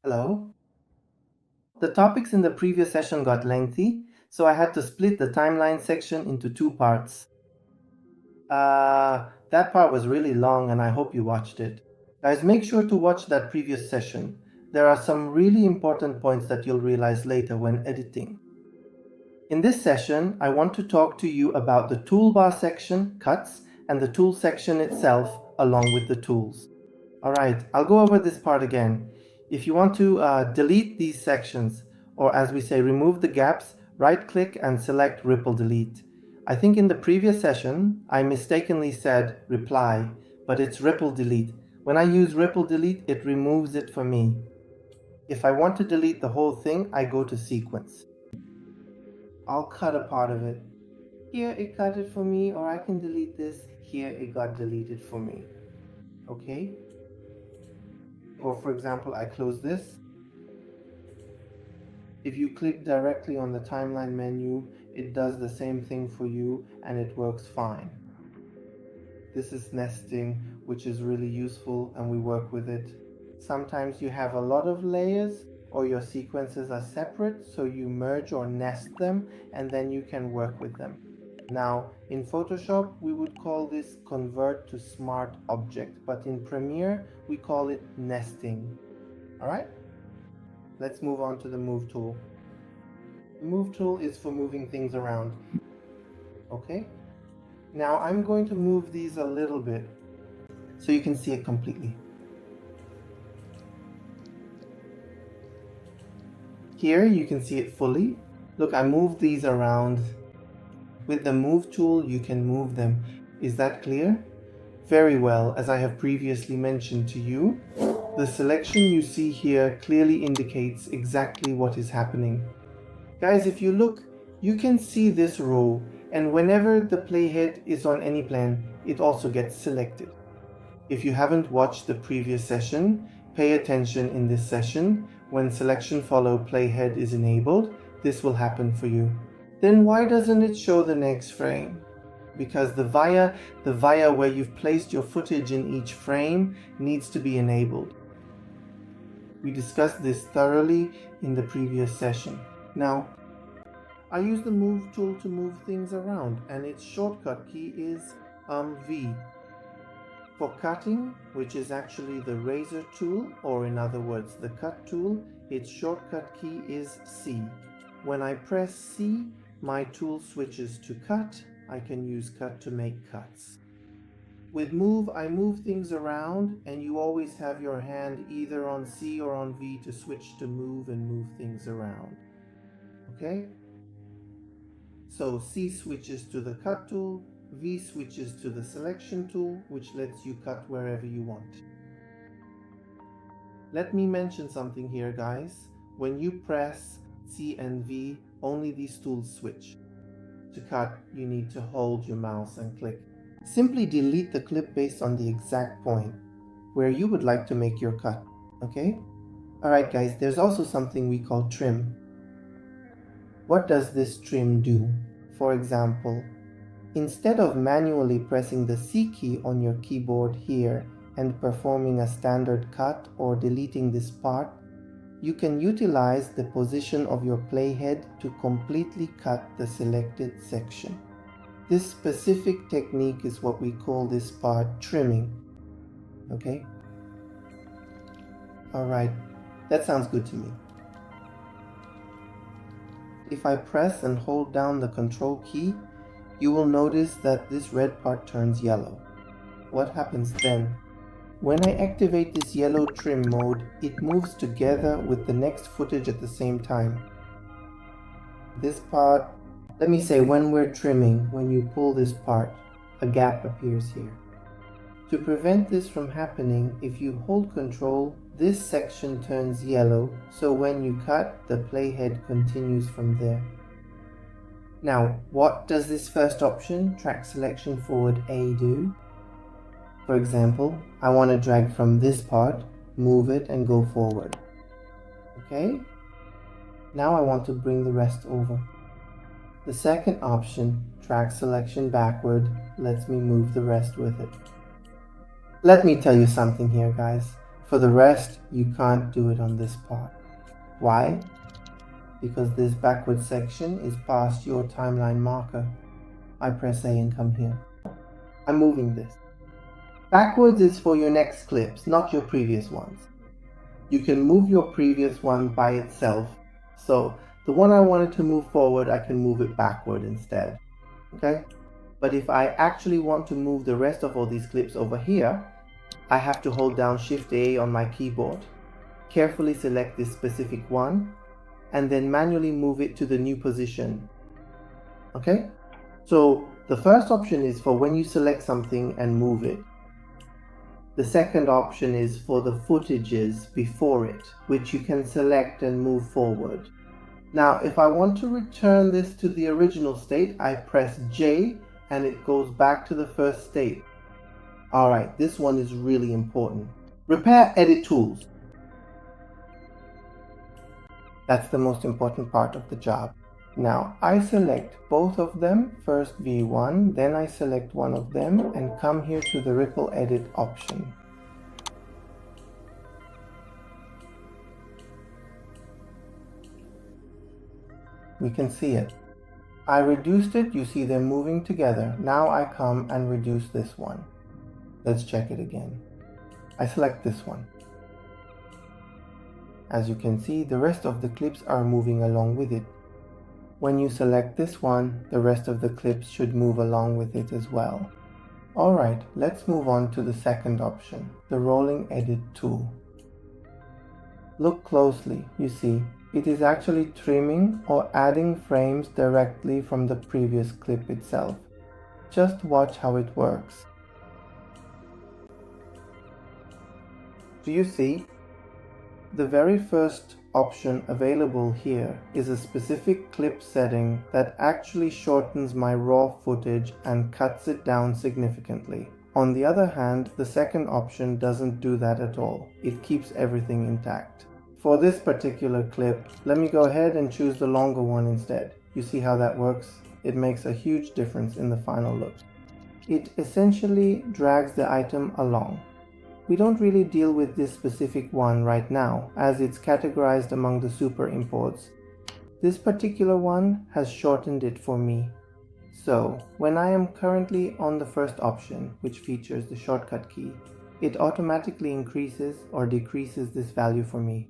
Hello. The topics in the previous session got lengthy, so I had to split the timeline section into two parts. That part was really long and I hope you watched it. Guys, make sure to watch that previous session. There are some really important points that you'll realize later when editing. In this session, I want to talk to you about the toolbar section, cuts, and the tool section itself, along with the tools. Alright, I'll go over this part again. If you want to delete these sections, or as we say, remove the gaps, right-click and select Ripple Delete. I think in the previous session, I mistakenly said reply, but it's Ripple Delete. When I use Ripple Delete, it removes it for me. If I want to delete the whole thing, I go to Sequence. I'll cut a part of it. Here it cut it for me, or I can delete this. Here it got deleted for me. Okay? Or for example, I close this. If you click directly on the timeline menu, it does the same thing for you and it works fine. This is nesting, which is really useful and we work with it. Sometimes you have a lot of layers or your sequences are separate, so you merge or nest them and then you can work with them. Now, in Photoshop, we would call this convert to smart object, but in Premiere, we call it nesting. All right? Let's move on to the Move tool. The Move tool is for moving things around. Okay? Now I'm going to move these a little bit so you can see it completely. Here you can see it fully. Look, I moved these around. With the Move tool, you can move them. Is that clear? Very well, as I have previously mentioned to you, the selection you see here clearly indicates exactly what is happening. Guys, if you look, you can see this row, and whenever the playhead is on any plan, it also gets selected. If you haven't watched the previous session, pay attention in this session. When selection follow playhead is enabled, this will happen for you. Then why doesn't it show the next frame? Because the via where you've placed your footage in each frame needs to be enabled. We discussed this thoroughly in the previous session. Now, I use the Move tool to move things around, and its shortcut key is V. For cutting, which is actually the razor tool, or in other words, the cut tool, its shortcut key is C. When I press C, my tool switches to cut. I can use cut to make cuts. With Move, I move things around, and you always have your hand either on C or on V to switch to move and move things around. Okay? So C switches to the cut tool, V switches to the selection tool, which lets you cut wherever you want. Let me mention something here, guys. When you press C and V, only these tools switch. To cut, you need to hold your mouse and click. Simply delete the clip based on the exact point where you would like to make your cut, okay? Alright guys, there's also something we call trim. What does this trim do? For example, instead of manually pressing the C key on your keyboard here and performing a standard cut or deleting this part, you can utilize the position of your playhead to completely cut the selected section. This specific technique is what we call this part trimming. Okay? Alright, that sounds good to me. If I press and hold down the Control key, you will notice that this red part turns yellow. What happens then? When I activate this yellow trim mode, it moves together with the next footage at the same time. This part, let me say when we're trimming, when you pull this part, a gap appears here. To prevent this from happening, if you hold Control, this section turns yellow, so when you cut, the playhead continues from there. Now, what does this first option, track selection forward A, do? For example, I want to drag from this part, move it and go forward. Okay? Now I want to bring the rest over. The second option, track selection backward, lets me move the rest with it. Let me tell you something here, guys. For the rest, you can't do it on this part. Why? Because this backward section is past your timeline marker. I press A and come here. I'm moving this. Backwards is for your next clips, not your previous ones. You can move your previous one by itself. So the one I wanted to move forward, I can move it backward instead. Okay? But if I actually want to move the rest of all these clips over here, I have to hold down Shift A on my keyboard, carefully select this specific one, and then manually move it to the new position. Okay? So the first option is for when you select something and move it. The second option is for the footages before it, which you can select and move forward. Now, if I want to return this to the original state, I press J and it goes back to the first state. Alright, this one is really important. Repair edit tools. That's the most important part of the job. Now, I select both of them, first V1, then I select one of them and come here to the ripple edit option. We can see it. I reduced it, you see them moving together. Now I come and reduce this one. Let's check it again. I select this one. As you can see, the rest of the clips are moving along with it. When you select this one, the rest of the clips should move along with it as well. Alright, let's move on to the second option, the rolling edit tool. Look closely, you see, it is actually trimming or adding frames directly from the previous clip itself. Just watch how it works. Do you see? The very first option available here is a specific clip setting that actually shortens my raw footage and cuts it down significantly. On the other hand, the second option doesn't do that at all. It keeps everything intact. For this particular clip, let me go ahead and choose the longer one instead. You see how that works? It makes a huge difference in the final look. It essentially drags the item along. We don't really deal with this specific one right now, as it's categorized among the super imports. This particular one has shortened it for me. So, when I am currently on the first option, which features the shortcut key, it automatically increases or decreases this value for me.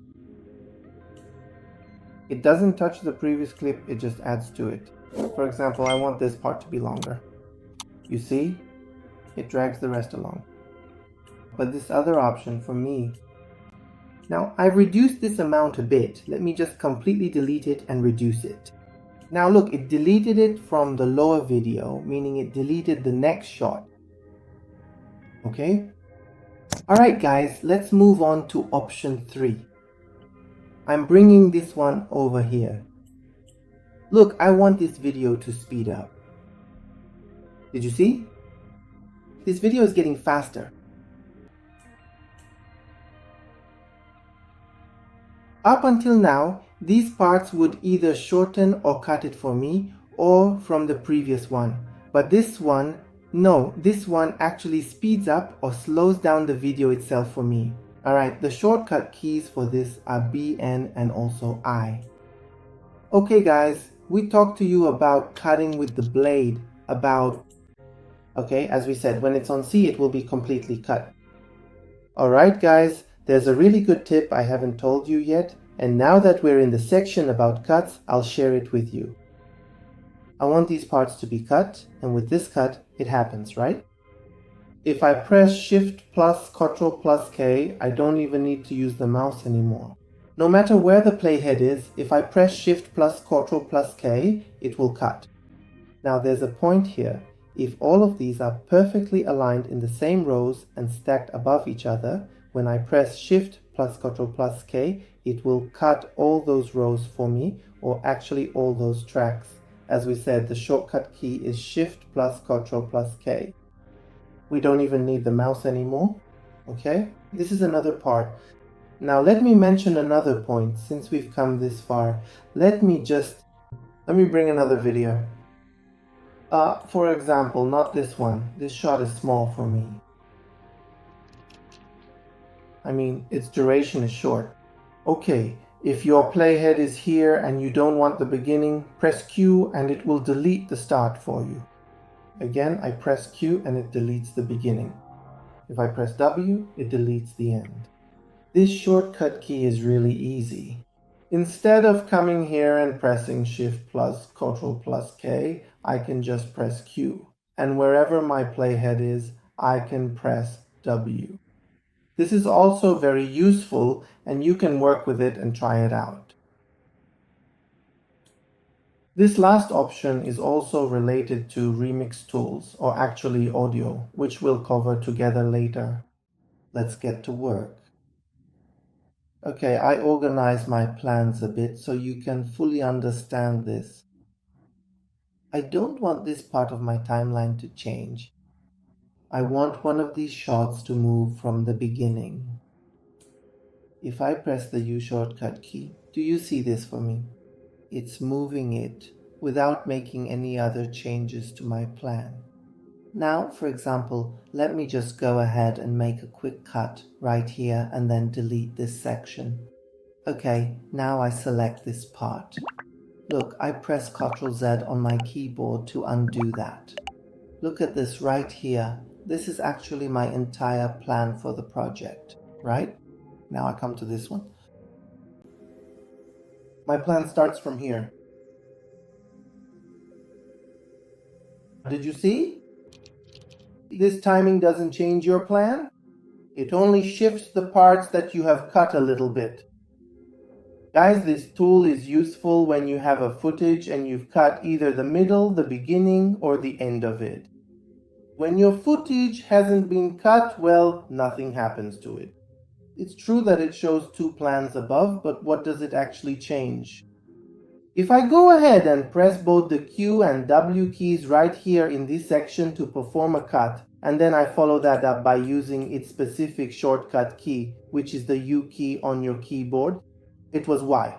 It doesn't touch the previous clip, it just adds to it. For example, I want this part to be longer. You see? It drags the rest along. But this other option for me. Now I've reduced this amount a bit. Let me just completely delete it and reduce it. Now look, it deleted it from the lower video, meaning it deleted the next shot. Okay? Alright guys, let's move on to option 3. I'm bringing this one over here. Look, I want this video to speed up. Did you see? This video is getting faster. Up until now, these parts would either shorten or cut it for me, or from the previous one. But this one, no, this one actually speeds up or slows down the video itself for me. Alright, the shortcut keys for this are B, N, and also I. Okay guys, we talked to you about cutting with the blade, okay, as we said, when it's on C it will be completely cut. Alright guys, there's a really good tip I haven't told you yet, and now that we're in the section about cuts, I'll share it with you. I want these parts to be cut, and with this cut, it happens, right? If I press Shift plus Ctrl plus K, I don't even need to use the mouse anymore. No matter where the playhead is, if I press Shift plus Ctrl plus K, it will cut. Now there's a point here. If all of these are perfectly aligned in the same rows and stacked above each other, when I press Shift plus Ctrl plus K, it will cut all those rows for me, or actually all those tracks. As we said, the shortcut key is Shift plus Ctrl plus K. We don't even need the mouse anymore. Okay? This is another part. Now let me mention another point since we've come this far. Let me bring another video. For example, not this one. This shot is small for me. I mean, its duration is short. Okay, if your playhead is here and you don't want the beginning, press Q and it will delete the start for you. Again, I press Q and it deletes the beginning. If I press W, it deletes the end. This shortcut key is really easy. Instead of coming here and pressing Shift plus Ctrl plus K, I can just press Q. And wherever my playhead is, I can press W. This is also very useful and you can work with it and try it out. This last option is also related to remix tools, or actually audio, which we'll cover together later. Let's get to work. Okay, I organize my plans a bit so you can fully understand this. I don't want this part of my timeline to change. I want one of these shots to move from the beginning. If I press the U shortcut key, do you see this for me? It's moving it without making any other changes to my plan. Now, for example, let me just go ahead and make a quick cut right here and then delete this section. Okay, now I select this part. Look, I press Ctrl Z on my keyboard to undo that. Look at this right here. This is actually my entire plan for the project, right? Now I come to this one. My plan starts from here. Did you see? This timing doesn't change your plan. It only shifts the parts that you have cut a little bit. Guys, this tool is useful when you have a footage and you've cut either the middle, the beginning, or the end of it. When your footage hasn't been cut, well, nothing happens to it. It's true that it shows two plans above, but what does it actually change? If I go ahead and press both the Q and W keys right here in this section to perform a cut, and then I follow that up by using its specific shortcut key, which is the U key on your keyboard, it was Y.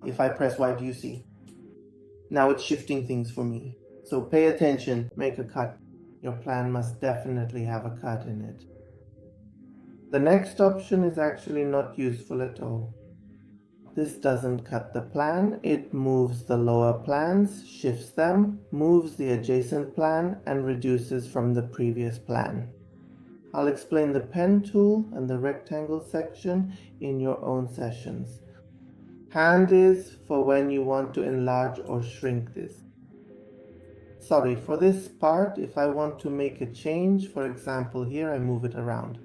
If I press Y, do you see? Now it's shifting things for me. So pay attention, make a cut. Your plan must definitely have a cut in it. The next option is actually not useful at all. This doesn't cut the plan, it moves the lower plans, shifts them, moves the adjacent plan, and reduces from the previous plan. I'll explain the pen tool and the rectangle section in your own sessions. Hand is for when you want to enlarge or shrink this. Sorry, for this part, if I want to make a change, for example here, I move it around.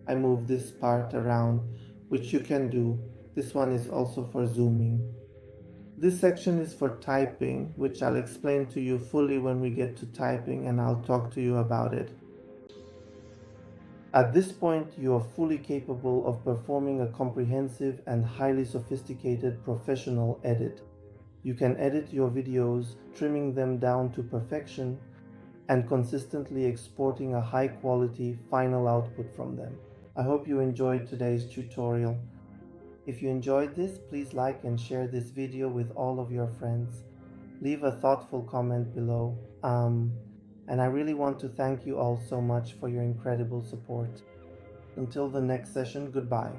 I move this part around, which you can do. This one is also for zooming. This section is for typing, which I'll explain to you fully when we get to typing, and I'll talk to you about it. At this point, you are fully capable of performing a comprehensive and highly sophisticated professional edit. You can edit your videos, trimming them down to perfection, and consistently exporting a high-quality final output from them. I hope you enjoyed today's tutorial. If you enjoyed this, please like and share this video with all of your friends. Leave a thoughtful comment below. And I really want to thank you all so much for your incredible support. Until the next session, goodbye.